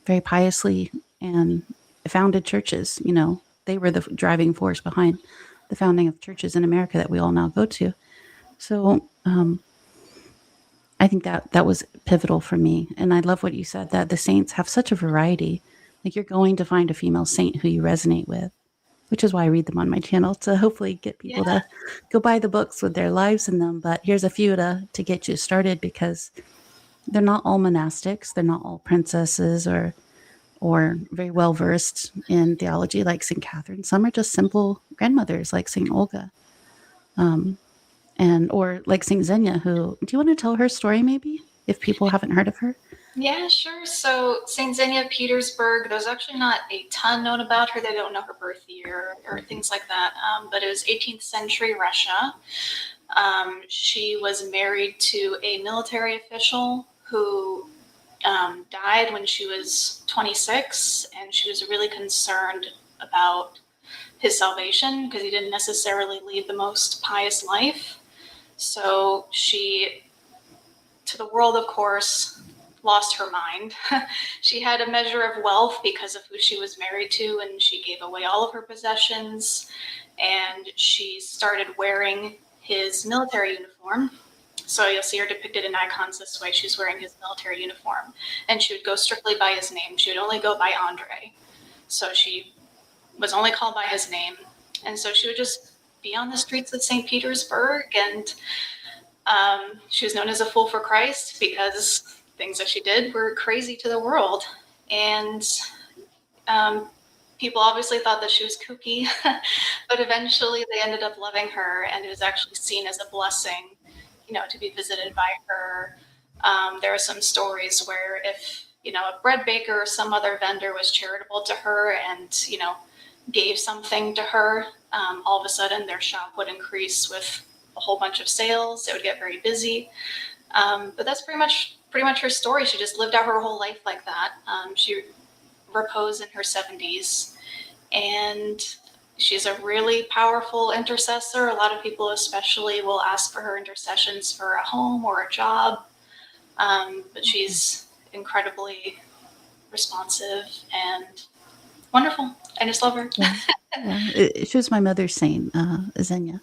very piously and founded churches. They were the driving force behind the founding of churches in America that we all now go to. So I think that was pivotal for me. And I love what you said, that the saints have such a variety. Like, you're going to find a female saint who you resonate with, which is why I read them on my channel, to hopefully get people to go buy the books with their lives in them. But here's a few to get you started, because they're not all monastics. They're not all princesses or very well versed in theology like St. Catherine. Some are just simple grandmothers like St. Olga. Or like St. Xenia, who, do you want to tell her story maybe, if people haven't heard of her? Yeah, sure. So St. Xenia of Petersburg, there's actually not a ton known about her. They don't know her birth year or things like that. But it was 18th century Russia. She was married to a military official who died when she was 26, and she was really concerned about his salvation because he didn't necessarily lead the most pious life. So she, to the world, of course, lost her mind. She had a measure of wealth because of who she was married to, and she gave away all of her possessions, and she started wearing his military uniform. So you'll see her depicted in icons this way. She's wearing his military uniform, and she would go strictly by his name. She would only go by Andre. So she was only called by his name. And so she would just be on the streets of St. Petersburg, and she was known as a fool for Christ because things that she did were crazy to the world. And people obviously thought that she was kooky, but eventually they ended up loving her, and it was actually seen as a blessing, to be visited by her. There are some stories where if, a bread baker or some other vendor was charitable to her and, gave something to her, all of a sudden their shop would increase with a whole bunch of sales. It would get very busy. But that's pretty much her story. She just lived out her whole life like that. She reposed in her 70s, and she's a really powerful intercessor. A lot of people especially will ask for her intercessions for a home or a job. But she's incredibly responsive and wonderful. I just love her. Yeah. She was my mother's saint, Xenia.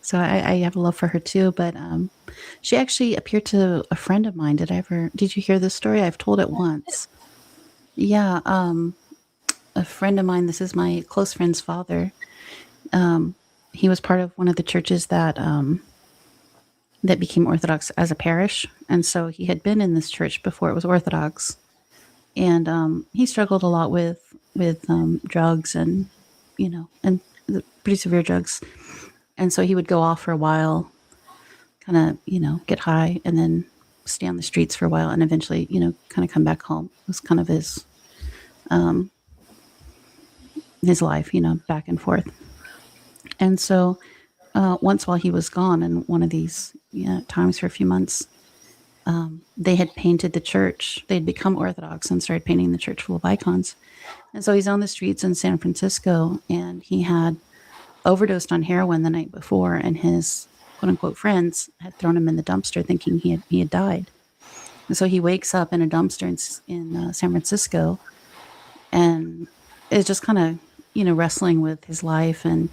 So I have a love for her too. But she actually appeared to a friend of mine. Did you hear this story? I've told it once. Yeah. A friend of mine, this is my close friend's father. He was part of one of the churches that became Orthodox as a parish. And so he had been in this church before it was Orthodox. And he struggled a lot with drugs and pretty severe drugs. And so he would go off for a while, kind of, get high, and then stay on the streets for a while, and eventually, kind of come back home. It was kind of his life, back and forth. And so once while he was gone, and one of these times for a few months, they had painted the church. They had become Orthodox and started painting the church full of icons. And so he's on the streets in San Francisco, and he had overdosed on heroin the night before, and his quote unquote friends had thrown him in the dumpster thinking he had died. So he wakes up in a dumpster in San Francisco and is just kind of, wrestling with his life and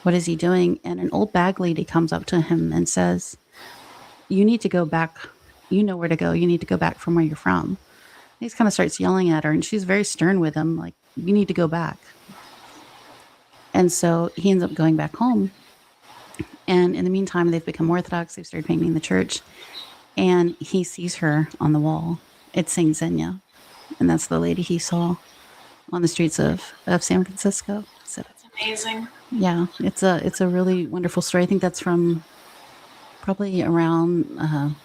what is he doing. And an old bag lady comes up to him and says, "You need to go back. You know where to go. You need to go back from where you're from." He just kind of starts yelling at her, and she's very stern with him, like, "You need to go back." And so he ends up going back home. And in the meantime, they've become Orthodox. They've started painting the church. And he sees her on the wall. It's Saint Xenia. And that's the lady he saw on the streets of San Francisco. So That's amazing. yeah, it's a really wonderful story. I think that's from probably around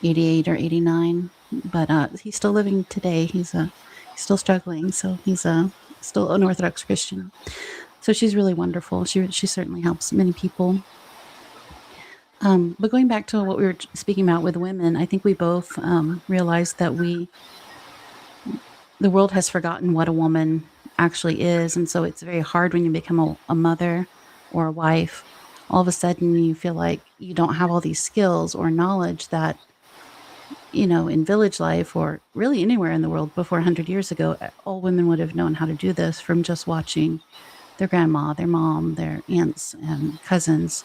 88 or 89. But he's still living today. He's still struggling. So he's still an Orthodox Christian. So she's really wonderful. She certainly helps many people. But going back to what we were speaking about with women, I think we both realized that the world has forgotten what a woman actually is. And so it's very hard when you become a mother or a wife. All of a sudden you feel like you don't have all these skills or knowledge that, in village life or really anywhere in the world before 100 years ago, all women would have known how to do this from just watching their grandma, their mom, their aunts and cousins.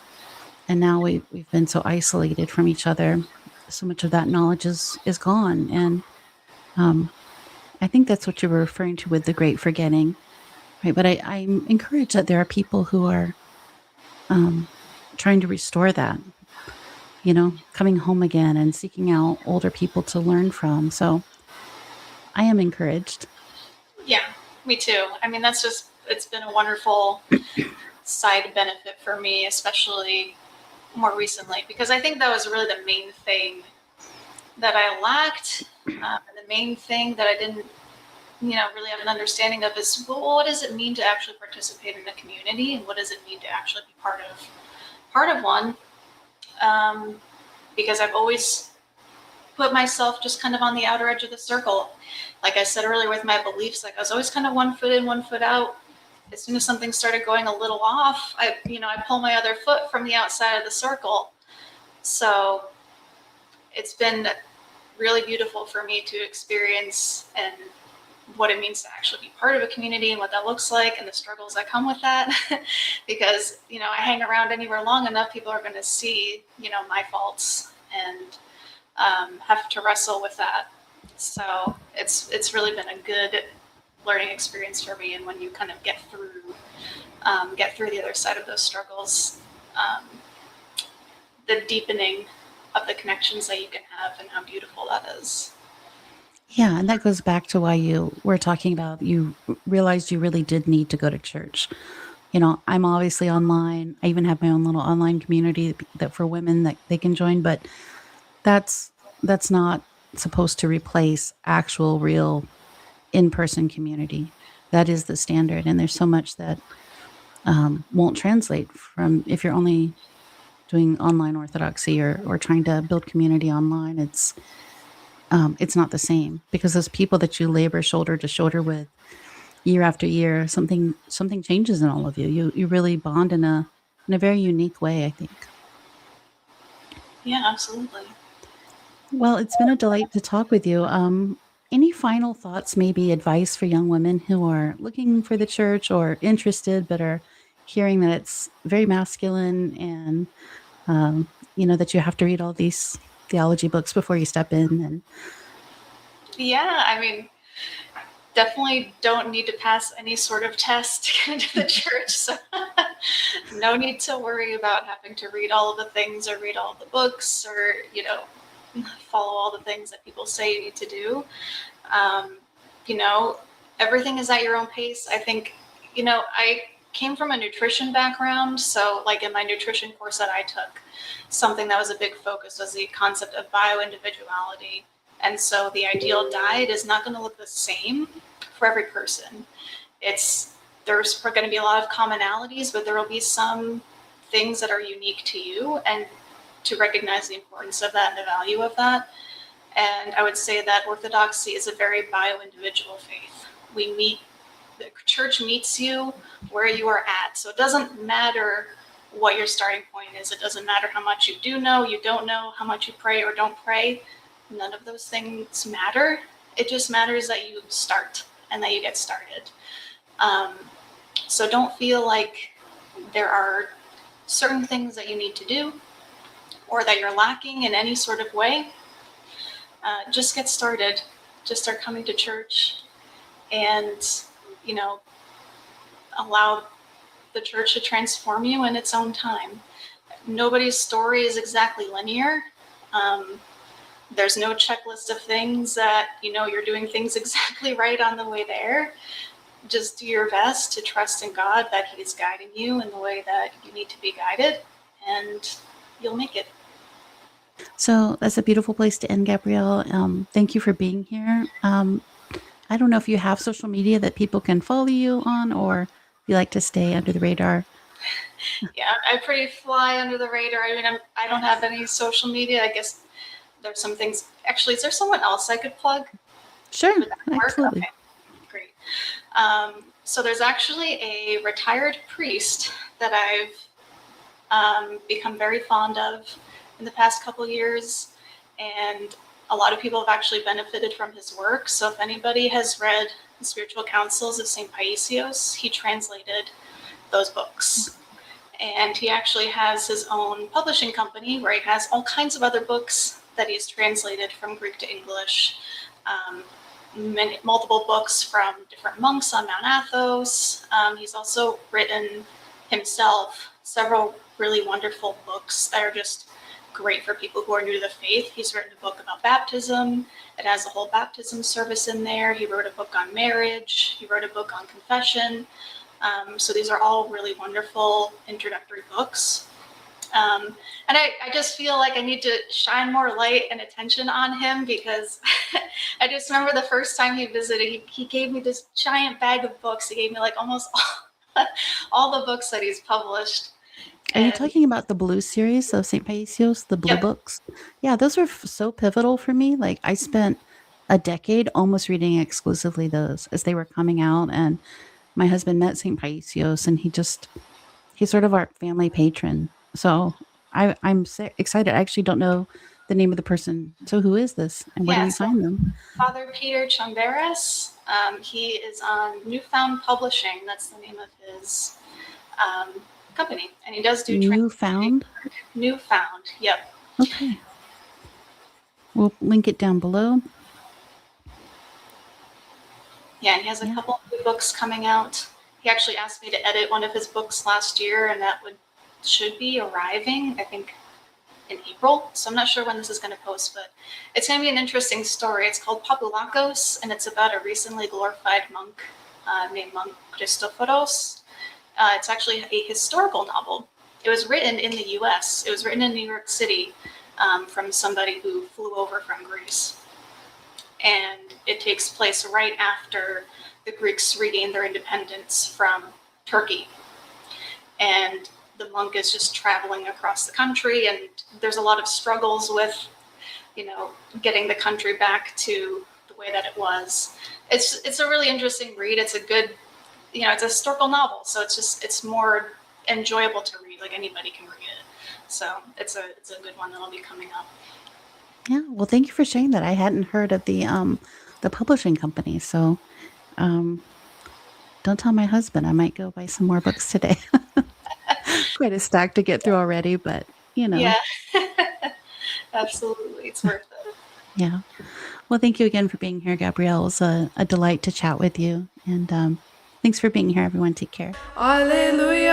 And now we've been so isolated from each other. So much of that knowledge is gone. And I think that's what you were referring to with the great forgetting, right? But I'm encouraged that there are people who are trying to restore that, coming home again and seeking out older people to learn from. So I am encouraged. Yeah, me too. I mean, it's been a wonderful side benefit for me, especially more recently, because I think that was really the main thing that I lacked. And the main thing that I didn't, really have an understanding of is, well, what does it mean to actually participate in a community, and what does it mean to actually be part of one? Because I've always put myself just kind of on the outer edge of the circle. Like I said earlier with my beliefs, like I was always kind of one foot in, one foot out. As soon as something started going a little off, I pull my other foot from the outside of the circle. So it's been really beautiful for me to experience and what it means to actually be part of a community and what that looks like and the struggles that come with that. Because, I hang around anywhere long enough, people are going to see, my faults and have to wrestle with that. So it's really been a good learning experience for me. And when you kind of get through the other side of those struggles, the deepening of the connections that you can have and how beautiful that is. Yeah, and that goes back to why you were talking about, you realized you really did need to go to church. I'm obviously online. I even have my own little online community that for women that they can join, but that's not supposed to replace actual real in-person community. That is the standard. And there's so much that won't translate from if you're only doing online Orthodoxy or trying to build community online. It's not the same, because those people that you labor shoulder to shoulder with year after year, something changes in all of you. You really bond in a very unique way, I think. Yeah, absolutely. Well, it's been a delight to talk with you. Any final thoughts, maybe advice for young women who are looking for the church or interested, but are hearing that it's very masculine and, that you have to read all these theology books before you step in? And yeah, I mean, definitely don't need to pass any sort of test to get into the church. So no need to worry about having to read all of the things or read all the books or, follow all the things that people say you need to do. Everything is at your own pace. I think, I came from a nutrition background. So like in my nutrition course that I took, something that was a big focus was the concept of bioindividuality. And so the ideal diet is not going to look the same for every person. There's going to be a lot of commonalities, but there will be some things that are unique to you, and to recognize the importance of that and the value of that. And I would say that Orthodoxy is a very bio-individual faith. The church meets you where you are at. So it doesn't matter what your starting point is. It doesn't matter how much you do know, you don't know, how much you pray or don't pray. none of those things matter. It just matters that you start and that you get started. So don't feel like there are certain things that you need to do or that you're lacking in any sort of way. Just get started. Just start coming to church and, allow the church to transform you in its own time. Nobody's story is exactly linear. There's no checklist of things that, you're doing things exactly right on the way there. Just do your best to trust in God that He's guiding you in the way that you need to be guided, and you'll make it. So that's a beautiful place to end, Gabrielle. Thank you for being here. I don't know if you have social media that people can follow you on, or if you like to stay under the radar. Yeah, I pretty fly under the radar. I mean, I don't have any social media. I guess there's some things. Actually, is there someone else I could plug? Sure, Would that work? absolutely. Okay, great. So there's actually a retired priest that I've become very fond of in the past couple of years, and a lot of people have actually benefited from his work. So if anybody has read the Spiritual Counsels of St. Paisios, he translated those books. And he actually has his own publishing company where he has all kinds of other books that he's translated from Greek to English. Multiple books from different monks on Mount Athos. He's also written himself several really wonderful books that are just great for people who are new to the faith. He's written a book about baptism. It has a whole baptism service in there. He wrote a book on marriage. He wrote a book on confession. So these are all really wonderful introductory books. And I just feel like I need to shine more light and attention on him, because I just remember the first time he visited, he gave me this giant bag of books. He gave me like almost all the books that he's published. Are you talking about the Blue series of St. Paisios, the Blue Yep. books? Yeah, those are so pivotal for me. Like, I spent a decade almost reading exclusively those as they were coming out. And my husband met St. Paisios, and he's sort of our family patron. So I'm excited. I actually don't know the name of the person. So who is this, and where do we find them? Father Peter Chamberas. He is on Newfound Publishing. That's the name of his company, and he does do Newfound. Newfound. Yep. Okay. We'll link it down below. Yeah, and he has a couple of new books coming out. He actually asked me to edit one of his books last year, and that should be arriving, I think, in April. So I'm not sure when this is going to post, but it's going to be an interesting story. It's called Papulakos, and it's about a recently glorified monk named Monk Christophoros. It's actually a historical novel. It was written in the U.S. It was written in New York City from somebody who flew over from Greece. And it takes place right after the Greeks regained their independence from Turkey. And the monk is just traveling across the country, and there's a lot of struggles with, getting the country back to the way that it was. It's a really interesting read. It's a good, it's a historical novel, so it's more enjoyable to read. Like, anybody can read it. So it's a good one that'll be coming up. Yeah, well, thank you for sharing that. I hadn't heard of the publishing company, so don't tell my husband. I might go buy some more books today. Quite a stack to get through already, but Yeah, absolutely, it's worth it. Yeah. Well, thank you again for being here, Gabrielle. It was a delight to chat with you, and thanks for being here, everyone. Take care. Alleluia.